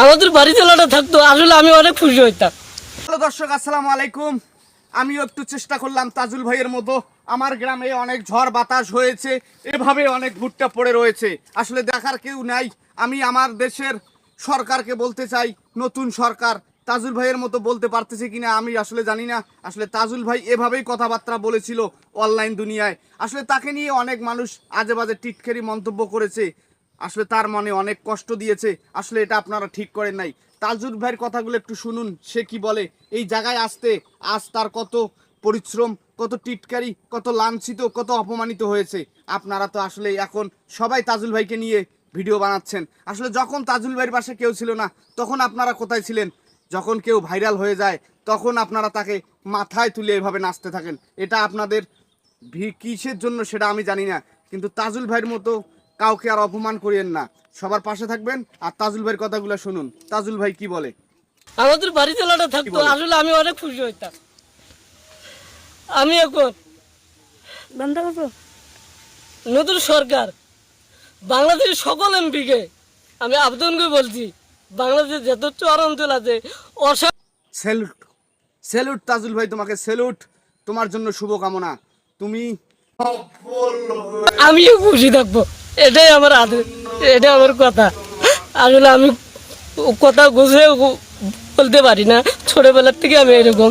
আমাদের বাড়ি চালাটা থাকতো, আসলে আমি অনেক খুশি হইতাম। হ্যালো দর্শক, আসসালামু আলাইকুম। আমিও একটু চেষ্টা করলাম তাজুল ভাইয়ের মতো। আমার গ্রামে অনেক ঝড় বাতাস হয়েছে, এভাবে অনেক ভুট্টা পড়ে রয়েছে, আসলে দেখার কেউ নাই। আমি আমার দেশের সরকারকে বলতে চাই, নতুন সরকার তাজুল ভাইয়ের মতো বলতে পারতেছে কিনা আমি আসলে জানি না। আসলে তাজুল ভাই এভাবেই কথাবার্তা বলেছিল অনলাইন দুনিয়ায়। আসলে তাকে নিয়ে অনেক মানুষ আজে বাজে টিটকারি মন্তব্য করেছে, আসলে তার মনে অনেক কষ্ট দিয়েছে। আসলে এটা আপনারা ঠিক করেন নাই। তাজুল ভাইয়ের কথাগুলো একটু শুনুন, সে কি বলে। এই জায়গায় আসতে আজ তার কত পরিশ্রম, কত টিটকারি, কত লাঞ্ছিত, কত অপমানিত হয়েছে। আপনারা তো আসলে এখন সবাই তাজুল ভাইকে নিয়ে ভিডিও বানাচ্ছেন। আসলে যখন তাজুল ভাইয়ের পাশে কেউ ছিল না, তখন আপনারা কোথায় ছিলেন? যখন কেউ ভাইরাল হয়ে যায়, তখন আপনারা তাকে মাথায় তুলে এভাবে নাচতে থাকেন। এটা আপনাদের কিসের জন্য সেটা আমি জানি না, কিন্তু তাজুল ভাইয়ের মতো কাউকে আর অপমান করিয়েন না। সবার পাশে থাকবেন আর তাজুল ভাইয়ের কথাগুলো শুনুন। তাজুল ভাই কি বলে। আমাদের বাড়ি চালাটা থাকতো, আসলে আমি অনেক খুশি হইতাম। আমি এখন নতুন সরকার বাংলাদেশের সকল এমপিকে আমি আবেদন করে বলছি, বাংলাদেশের যত চর অঞ্চল আছে স্যালুট, স্যালুট তাজুল ভাই, তোমাকে স্যালুট। তোমার জন্য শুভকামনা। তুমি আমিও খুশি থাকবো, এটাই আমার আদেশ, এটা আমার কথা। আসলে আমি কথা গুছিয়ে বলতে পারি না, ছোটবেলার থেকে আমি এরকম।